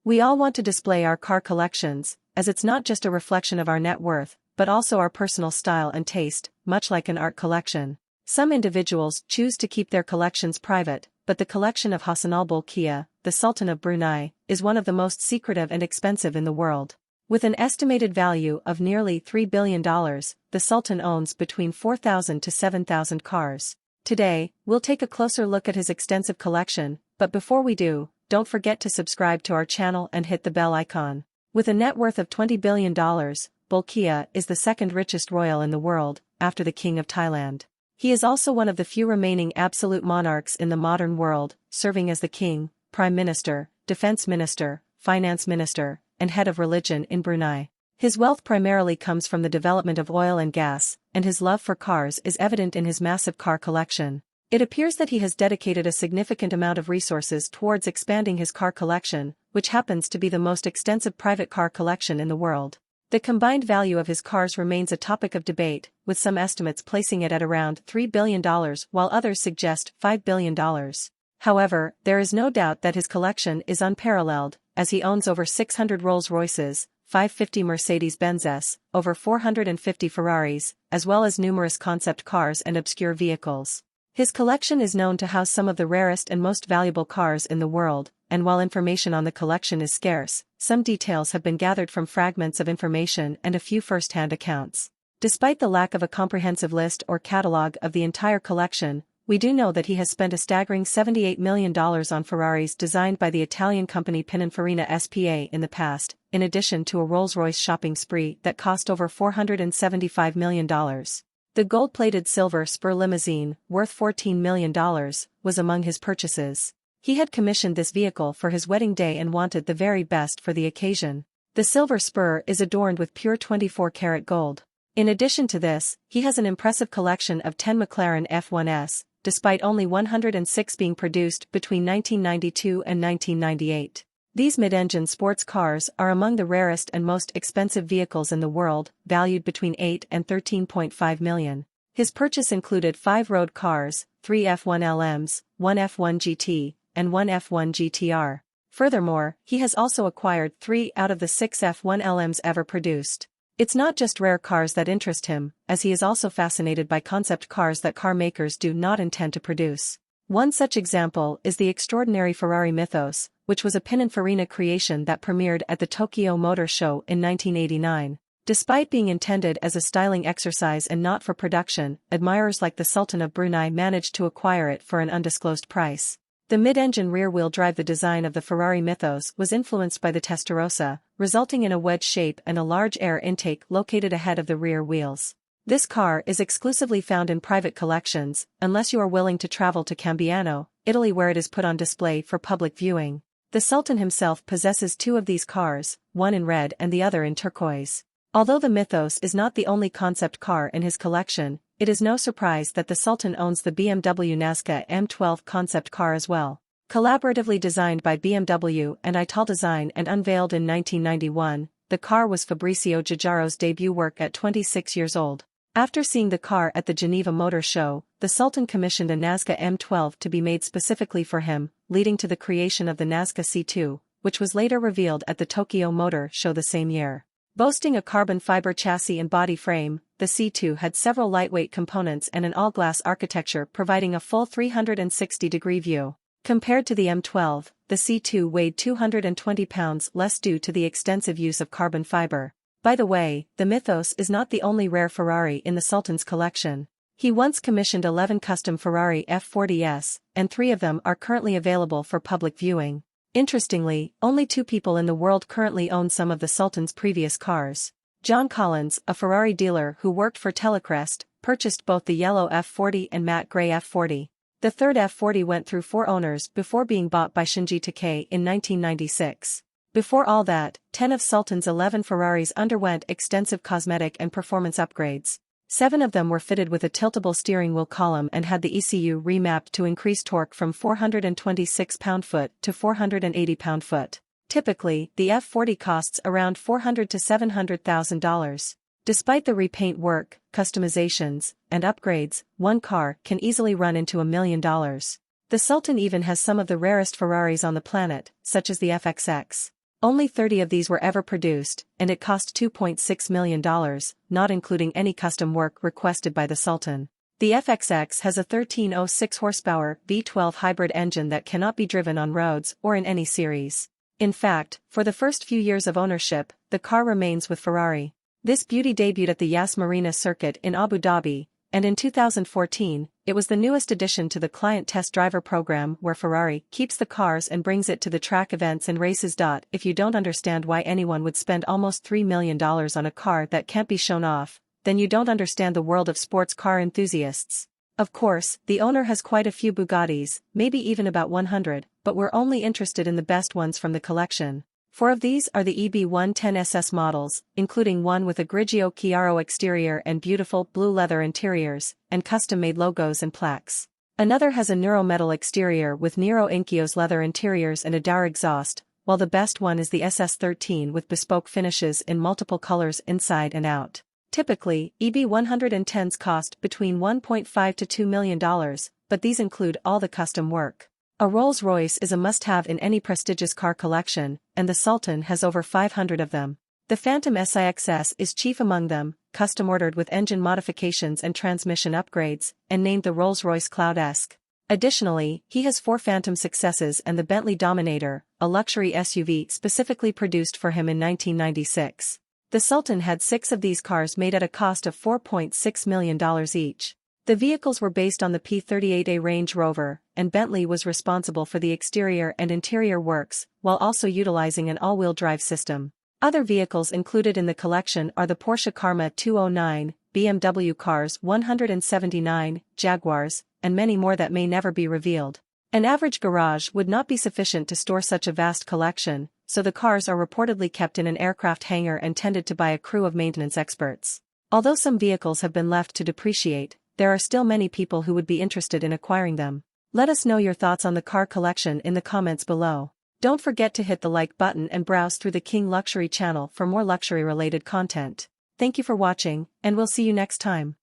We all want to display our car collections, as it's not just a reflection of our net worth, but also our personal style and taste, much like an art collection. Some individuals choose to keep their collections private, but the collection of Hassan al-Bolkiah, the Sultan of Brunei, is one of the most secretive and expensive in the world. With an estimated value of nearly $3 billion, the Sultan owns between 4,000 to 7,000 cars. Today, we'll take a closer look at his extensive collection, but before we do, don't forget to subscribe to our channel and hit the bell icon. With a net worth of $20 billion, Bolkiah is the second richest royal in the world, after the King of Thailand. He is also one of the few remaining absolute monarchs in the modern world, serving as the king, prime minister, defense minister, finance minister, and head of religion in Brunei. His wealth primarily comes from the development of oil and gas, and his love for cars is evident in his massive car collection. It appears that he has dedicated a significant amount of resources towards expanding his car collection, which happens to be the most extensive private car collection in the world. The combined value of his cars remains a topic of debate, with some estimates placing it at around $3 billion while others suggest $5 billion. However, there is no doubt that his collection is unparalleled, as he owns over 600 Rolls-Royces, 550 Mercedes-Benzes, over 450 Ferraris, as well as numerous concept cars and obscure vehicles. His collection is known to house some of the rarest and most valuable cars in the world, and while information on the collection is scarce, some details have been gathered from fragments of information and a few first-hand accounts. Despite the lack of a comprehensive list or catalog of the entire collection, we do know that he has spent a staggering $78 million on Ferraris designed by the Italian company Pininfarina SPA in the past, in addition to a Rolls-Royce shopping spree that cost over $475 million. The gold-plated silver Spur limousine, worth $14 million, was among his purchases. He had commissioned this vehicle for his wedding day and wanted the very best for the occasion. The silver Spur is adorned with pure 24-karat gold. In addition to this, he has an impressive collection of 10 McLaren F1s, despite only 106 being produced between 1992 and 1998. These mid-engine sports cars are among the rarest and most expensive vehicles in the world, valued between $8 and $13.5 million. His purchase included 5 road cars, 3 F1 LMs, 1 F1 GT, and 1 F1 GTR. Furthermore, he has also acquired 3 out of the 6 F1 LMs ever produced. It's not just rare cars that interest him, as he is also fascinated by concept cars that car makers do not intend to produce. One such example is the extraordinary Ferrari Mythos, which was a Pininfarina creation that premiered at the Tokyo Motor Show in 1989. Despite being intended as a styling exercise and not for production, admirers like the Sultan of Brunei managed to acquire it for an undisclosed price. The mid-engine rear-wheel drive design of the Ferrari Mythos was influenced by the Testarossa, resulting in a wedge shape and a large air intake located ahead of the rear wheels. This car is exclusively found in private collections, unless you are willing to travel to Cambiano, Italy, where it is put on display for public viewing. The Sultan himself possesses 2 of these cars, one in red and the other in turquoise. Although the Mythos is not the only concept car in his collection, it is no surprise that the Sultan owns the BMW Nazca M12 concept car as well. Collaboratively designed by BMW and Italdesign and unveiled in 1991, the car was Fabrizio Giugiaro's debut work at 26 years old. After seeing the car at the Geneva Motor Show, the Sultan commissioned a Nazca M12 to be made specifically for him, leading to the creation of the Nazca C2, which was later revealed at the Tokyo Motor Show the same year. Boasting a carbon fiber chassis and body frame, the C2 had several lightweight components and an all-glass architecture providing a full 360-degree view. Compared to the M12, the C2 weighed 220 pounds less due to the extensive use of carbon fiber. By the way, the Mythos is not the only rare Ferrari in the Sultan's collection. He once commissioned 11 custom Ferrari F40s, and 3 of them are currently available for public viewing. Interestingly, only 2 people in the world currently own some of the Sultan's previous cars. John Collins, a Ferrari dealer who worked for Telecrest, purchased both the yellow F40 and matte gray F40. The third F40 went through 4 owners before being bought by Shinji Takei in 1996. Before all that, 10 of Sultan's 11 Ferraris underwent extensive cosmetic and performance upgrades. 7 of them were fitted with a tiltable steering wheel column and had the ECU remapped to increase torque from 426 pound-foot to 480 pound-foot. Typically, the F40 costs around $400,000 to $700,000. Despite the repaint work, customizations, and upgrades, one car can easily run into $1 million. The Sultan even has some of the rarest Ferraris on the planet, such as the FXX. Only 30 of these were ever produced, and it cost $2.6 million, not including any custom work requested by the Sultan. The FXX has a 1306 horsepower V12 hybrid engine that cannot be driven on roads or in any series. In fact, for the first few years of ownership, the car remains with Ferrari. This beauty debuted at the Yas Marina circuit in Abu Dhabi, and in 2014, it was the newest addition to the client test driver program where Ferrari keeps the cars and brings it to the track events and races. If you don't understand why anyone would spend almost $3 million on a car that can't be shown off, then you don't understand the world of sports car enthusiasts. Of course, the owner has quite a few Bugattis, maybe even about 100, but we're only interested in the best ones from the collection. 4 of these are the EB110 SS models, including one with a Grigio Chiaro exterior and beautiful blue leather interiors, and custom-made logos and plaques. Another has a Neuro metal exterior with Nero Inkios leather interiors and a Dour exhaust, while the best one is the SS13 with bespoke finishes in multiple colors inside and out. Typically, EB110s cost between $1.5 to $2 million, but these include all the custom work. A Rolls-Royce is a must-have in any prestigious car collection, and the Sultan has over 500 of them. The Phantom SIXS is chief among them, custom-ordered with engine modifications and transmission upgrades, and named the Rolls-Royce Cloud-esque. Additionally, he has 4 Phantom Successes and the Bentley Dominator, a luxury SUV specifically produced for him in 1996. The Sultan had 6 of these cars made at a cost of $4.6 million each. The vehicles were based on the P38A Range Rover, and Bentley was responsible for the exterior and interior works, while also utilizing an all-wheel drive system. Other vehicles included in the collection are the Porsche Karma 209, BMW Cars 179, Jaguars, and many more that may never be revealed. An average garage would not be sufficient to store such a vast collection, so the cars are reportedly kept in an aircraft hangar and tended to by a crew of maintenance experts. Although some vehicles have been left to depreciate, there are still many people who would be interested in acquiring them. Let us know your thoughts on the car collection in the comments below. Don't forget to hit the like button and browse through the King Luxury channel for more luxury-related content. Thank you for watching, and we'll see you next time.